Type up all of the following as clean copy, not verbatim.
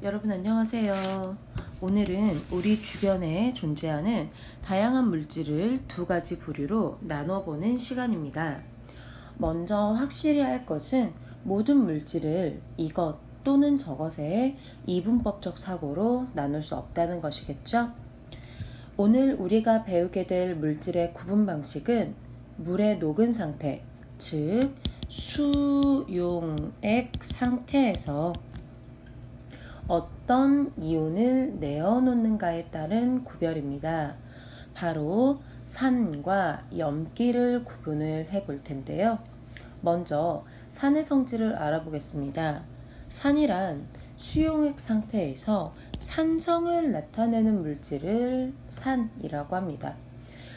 여러분 안녕하세요. 오늘은 우리 주변에 존재하는 다양한 물질을 두 가지 부류로 나눠보는 시간입니다. 먼저 확실히 할 것은 모든 물질을 이것 또는 저것의 이분법적 사고로 나눌 수 없다는 것이겠죠? 오늘 우리가 배우게 될 물질의 구분 방식은 물에 녹은 상태, 즉 수용액 상태에서 어떤 이온을 내어놓는가에 따른 구별입니다. 바로 산과 염기를 구분을 해볼 텐데요. 먼저 산의 성질을 알아보겠습니다. 산이란 수용액 상태에서 산성을 나타내는 물질을 산이라고 합니다.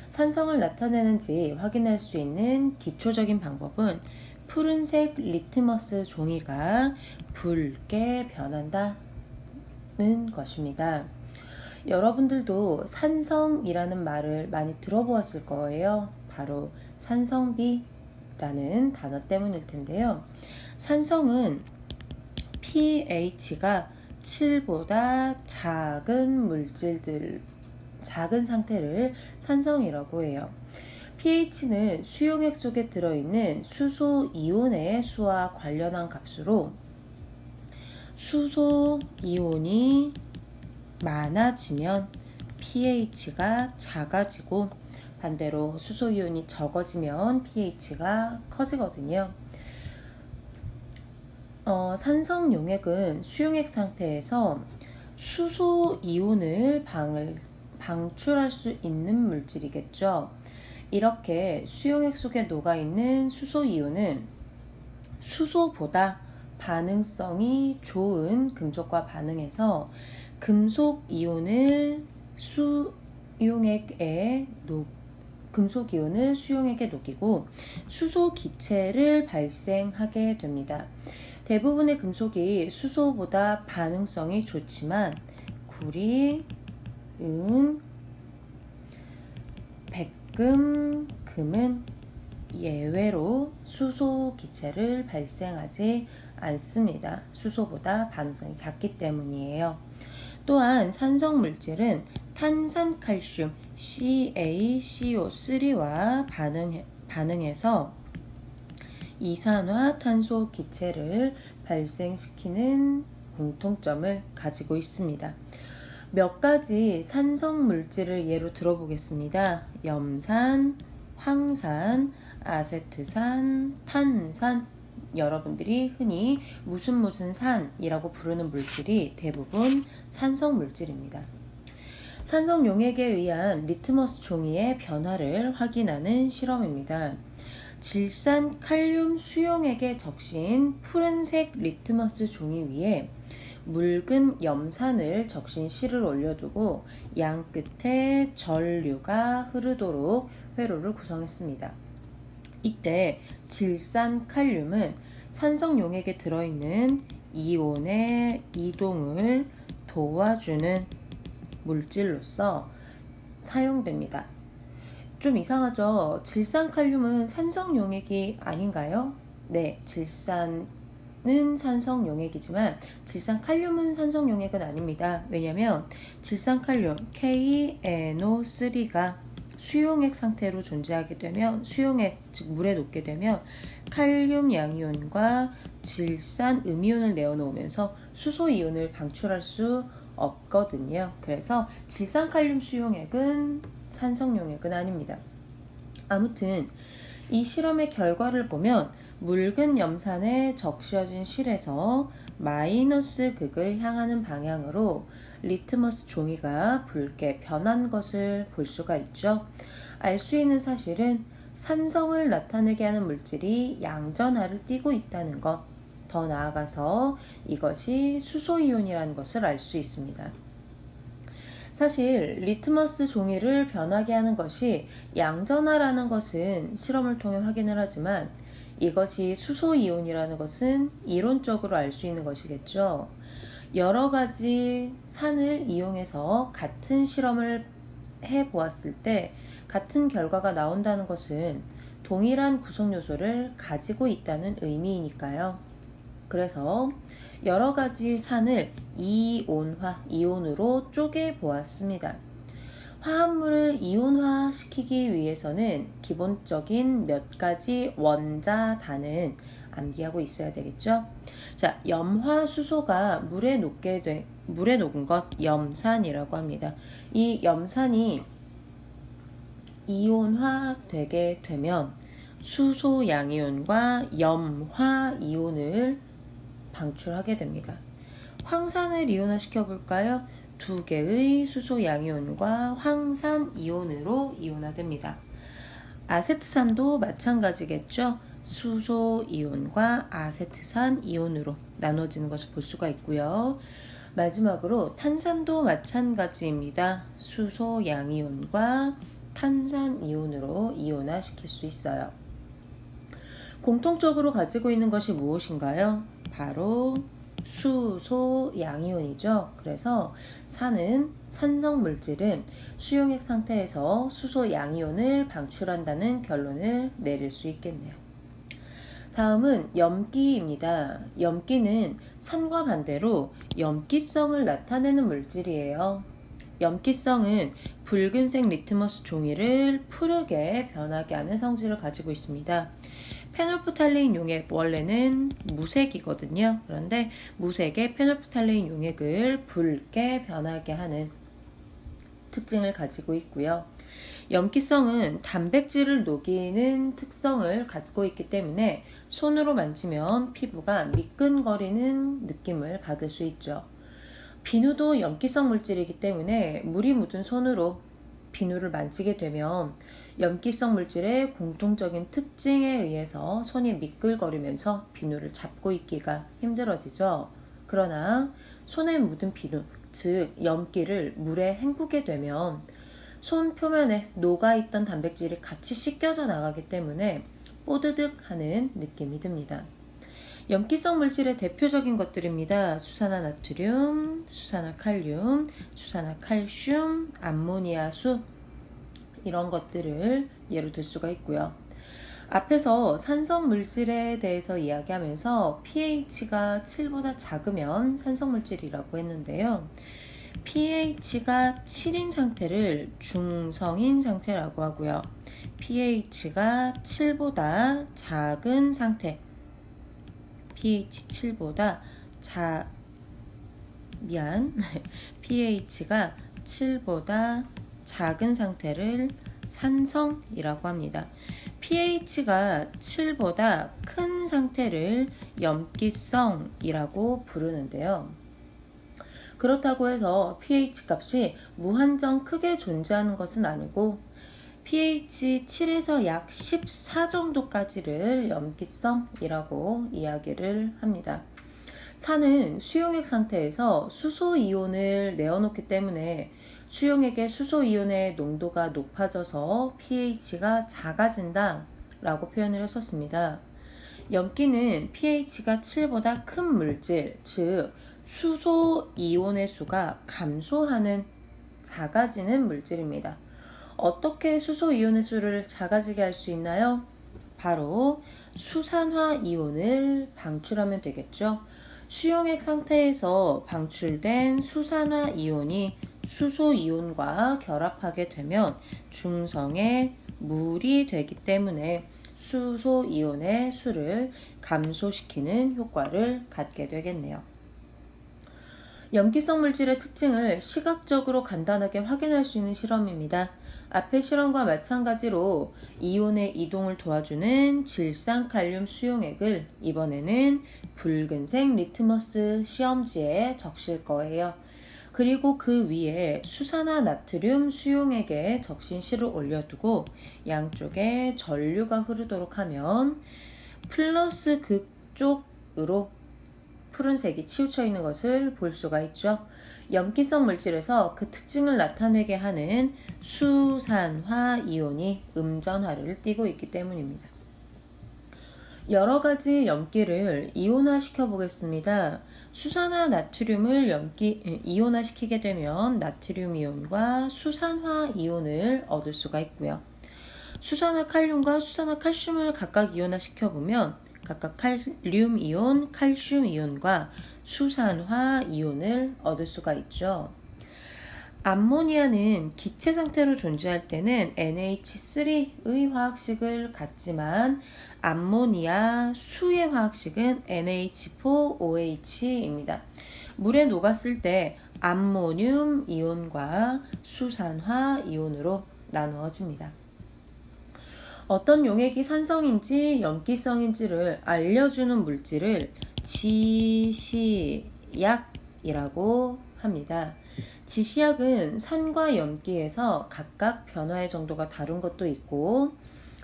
산성을 나타내는지 확인할 수 있는 기초적인 방법은 푸른색 리트머스 종이가 붉게 변한다 는 것입니다. 여러분들도 산성이라는 말을 많이 들어보았을 거예요. 바로 산성비라는 단어 때문일 텐데요. 산성은 pH가 7보다 작은 상태를 산성이라고 해요. pH는 수용액 속에 들어있는 수소 이온의 수와 관련한 값으로 수소 이온이 많아지면 pH가 작아지고 반대로 수소 이온이 적어지면 pH가 커지거든요. 산성 용액은 수용액 상태에서 수소 이온을 방출할 수 있는 물질이겠죠. 이렇게 수용액 속에 녹아있는 수소 이온은 수소보다 반응성이 좋은 금속과 반응해서 금속 이온을 수용액에 녹이고 수소 기체를 발생하게 됩니다. 대부분의 금속이 수소보다 반응성이 좋지만 구리, 은, 백금, 금은 예외로 수소 기체를 발생하지 않습니다. 수소보다 반응성이 작기 때문이에요. 또한 산성 물질은 탄산칼슘 CaCO3와 반응해서 이산화탄소 기체를 발생시키는 공통점을 가지고 있습니다. 몇 가지 산성 물질을 예로 들어보겠습니다. 염산, 황산, 아세트산, 탄산, 여러분들이 흔히 무슨 산이라고 부르는 물질이 대부분 산성 물질입니다. 산성 용액에 의한 리트머스 종이의 변화를 확인하는 실험입니다. 질산 칼륨 수용액에 적신 푸른색 리트머스 종이 위에 묽은 염산을 적신 실을 올려두고 양 끝에 전류가 흐르도록 회로를 구성했습니다. 이때 질산 칼륨은 산성 용액에 들어있는 이온의 이동을 도와주는 물질로서 사용됩니다. 좀 이상하죠? 질산 칼륨은 산성 용액이 아닌가요? 네, 질산은 산성 용액이지만 질산 칼륨은 산성 용액은 아닙니다. 왜냐하면 질산 칼륨 KNO3가 수용액 상태로 존재하게 되면 수용액, 즉 물에 녹게 되면 칼륨 양이온과 질산 음이온을 내어놓으면서 수소 이온을 방출할 수 없거든요. 그래서 질산 칼륨 수용액은 산성 용액은 아닙니다. 아무튼 이 실험의 결과를 보면 묽은 염산에 적셔진 실에서 마이너스 극을 향하는 방향으로 리트머스 종이가 붉게 변한 것을 볼 수가 있죠. 알 수 있는 사실은 산성을 나타내게 하는 물질이 양전하를 띠고 있다는 것, 더 나아가서 이것이 수소이온이라는 것을 알 수 있습니다. 사실 리트머스 종이를 변하게 하는 것이 양전하라는 것은 실험을 통해 확인을 하지만 이것이 수소이온이라는 것은 이론적으로 알 수 있는 것이겠죠. 여러 가지 산을 이용해서 같은 실험을 해보았을 때 같은 결과가 나온다는 것은 동일한 구성 요소를 가지고 있다는 의미이니까요. 그래서 여러 가지 산을 이온화, 이온으로 쪼개 보았습니다. 화합물을 이온화시키기 위해서는 기본적인 몇 가지 원자단은 암기하고 있어야 되겠죠? 자, 염화수소가 물에 녹은 것 염산이라고 합니다. 이 염산이 이온화되게 되면 수소 양이온과 염화 이온을 방출하게 됩니다. 황산을 이온화시켜 볼까요? 두 개의 수소 양이온과 황산 이온으로 이온화됩니다. 아세트산도 마찬가지겠죠? 수소 이온과 아세트산 이온으로 나눠지는 것을 볼 수가 있고요. 마지막으로 탄산도 마찬가지입니다. 수소 양이온과 탄산 이온으로 이온화시킬 수 있어요. 공통적으로 가지고 있는 것이 무엇인가요? 바로 수소 양이온이죠. 그래서 산성 물질은 수용액 상태에서 수소 양이온을 방출한다는 결론을 내릴 수 있겠네요. 다음은 염기입니다. 염기는 산과 반대로 염기성을 나타내는 물질이에요. 염기성은 붉은색 리트머스 종이를 푸르게 변하게 하는 성질을 가지고 있습니다. 페놀프탈레인 용액 원래는 무색이거든요. 그런데 무색의 페놀프탈레인 용액을 붉게 변하게 하는 특징을 가지고 있고요. 염기성은 단백질을 녹이는 특성을 갖고 있기 때문에 손으로 만지면 피부가 미끈거리는 느낌을 받을 수 있죠. 비누도 염기성 물질이기 때문에 물이 묻은 손으로 비누를 만지게 되면 염기성 물질의 공통적인 특징에 의해서 손이 미끌거리면서 비누를 잡고 있기가 힘들어지죠. 그러나 손에 묻은 비누, 즉 염기를 물에 헹구게 되면 손 표면에 녹아있던 단백질이 같이 씻겨져 나가기 때문에 뽀드득 하는 느낌이 듭니다. 염기성 물질의 대표적인 것들입니다. 수산화나트륨, 수산화칼륨, 수산화칼슘, 암모니아수 이런 것들을 예로 들 수가 있고요. 앞에서 산성 물질에 대해서 이야기하면서 pH가 7보다 작으면 산성 물질이라고 했는데요. pH가 7인 상태를 중성인 상태라고 하고요. pH가 7보다 작은 상태, pH 7보다 pH가 7보다 작은 상태를 산성이라고 합니다. pH가 7보다 큰 상태를 염기성이라고 부르는데요. 그렇다고 해서 pH 값이 무한정 크게 존재하는 것은 아니고 pH 7에서 약 14 정도까지를 염기성이라고 이야기를 합니다. 산은 수용액 상태에서 수소 이온을 내어놓기 때문에 수용액의 수소 이온의 농도가 높아져서 pH가 작아진다 라고 표현을 했었습니다. 염기는 pH가 7보다 큰 물질, 즉 수소 이온의 수가 감소하는 작아지는 물질입니다. 어떻게 수소 이온의 수를 작아지게 할 수 있나요? 바로 수산화 이온을 방출하면 되겠죠. 수용액 상태에서 방출된 수산화 이온이 수소 이온과 결합하게 되면 중성의 물이 되기 때문에 수소 이온의 수를 감소시키는 효과를 갖게 되겠네요. 염기성 물질의 특징을 시각적으로 간단하게 확인할 수 있는 실험입니다. 앞의 실험과 마찬가지로 이온의 이동을 도와주는 질산칼륨 수용액을 이번에는 붉은색 리트머스 시험지에 적실 거예요. 그리고 그 위에 수산화나트륨 수용액에 적신 실을 올려두고 양쪽에 전류가 흐르도록 하면 플러스 극쪽으로 푸른색이 치우쳐 있는 것을 볼 수가 있죠. 염기성 물질에서 그 특징을 나타내게 하는 수산화 이온이 음전하를 띠고 있기 때문입니다. 여러 가지 염기를 이온화시켜 보겠습니다. 수산화 나트륨을 이온화시키게 되면 나트륨 이온과 수산화 이온을 얻을 수가 있고요. 수산화 칼륨과 수산화 칼슘을 각각 이온화시켜 보면 각각 칼륨 이온, 칼슘 이온과 수산화 이온을 얻을 수가 있죠. 암모니아는 기체 상태로 존재할 때는 NH3의 화학식을 갖지만 암모니아 수의 화학식은 NH4OH입니다. 물에 녹았을 때 암모늄 이온과 수산화 이온으로 나누어집니다. 어떤 용액이 산성인지 염기성인지를 알려주는 물질을 지시약이라고 합니다. 지시약은 산과 염기에서 각각 변화의 정도가 다른 것도 있고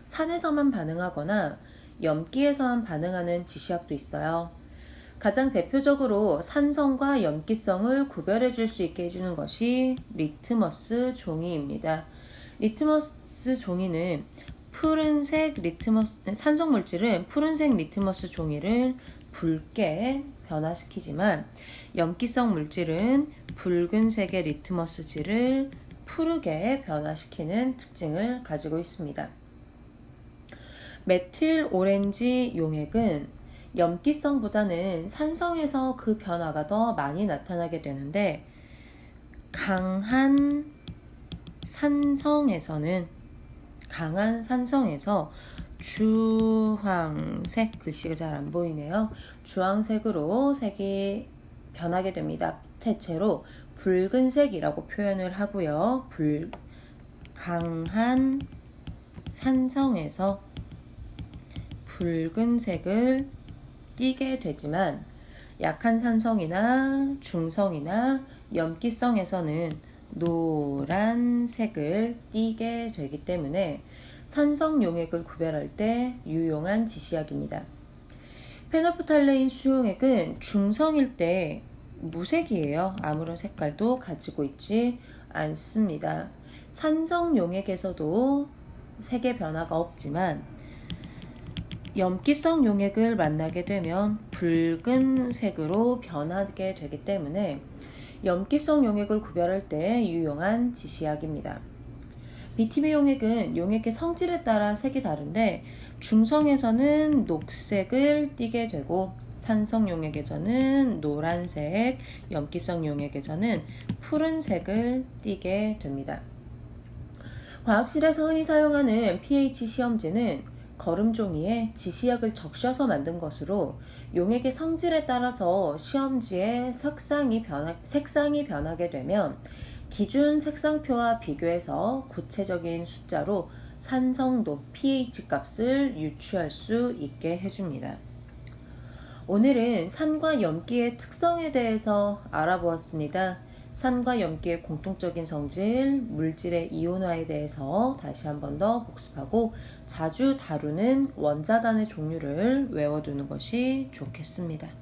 산에서만 반응하거나 염기에서만 반응하는 지시약도 있어요. 가장 대표적으로 산성과 염기성을 구별해 줄 수 있게 해주는 것이 리트머스 종이입니다. 리트머스 종이는 산성 물질은 푸른색 리트머스 종이를 붉게 변화시키지만 염기성 물질은 붉은색의 리트머스지를 푸르게 변화시키는 특징을 가지고 있습니다. 메틸 오렌지 용액은 염기성보다는 산성에서 그 변화가 더 많이 나타나게 되는데 강한 산성에서 주황색, 글씨가 잘 안 보이네요. 주황색으로 색이 변하게 됩니다. 대체로 붉은색이라고 표현을 하고요. 강한 산성에서 붉은색을 띠게 되지만 약한 산성이나 중성이나 염기성에서는 노란색을 띠게 되기 때문에 산성 용액을 구별할 때 유용한 지시약입니다. 페놀프탈레인 수용액은 중성일 때 무색이에요. 아무런 색깔도 가지고 있지 않습니다. 산성 용액에서도 색의 변화가 없지만 염기성 용액을 만나게 되면 붉은색으로 변하게 되기 때문에 염기성 용액을 구별할 때 유용한 지시약입니다. BTB 용액은 용액의 성질에 따라 색이 다른데 중성에서는 녹색을 띠게 되고 산성 용액에서는 노란색, 염기성 용액에서는 푸른색을 띠게 됩니다. 과학실에서 흔히 사용하는 pH 시험지는 거름종이에 지시약을 적셔서 만든 것으로 용액의 성질에 따라서 시험지의 색상이 변하게 되면 기준 색상표와 비교해서 구체적인 숫자로 산성도 pH 값을 유추할 수 있게 해줍니다. 오늘은 산과 염기의 특성에 대해서 알아보았습니다. 산과 염기의 공통적인 성질, 물질의 이온화에 대해서 다시 한 번 더 복습하고 자주 다루는 원자단의 종류를 외워두는 것이 좋겠습니다.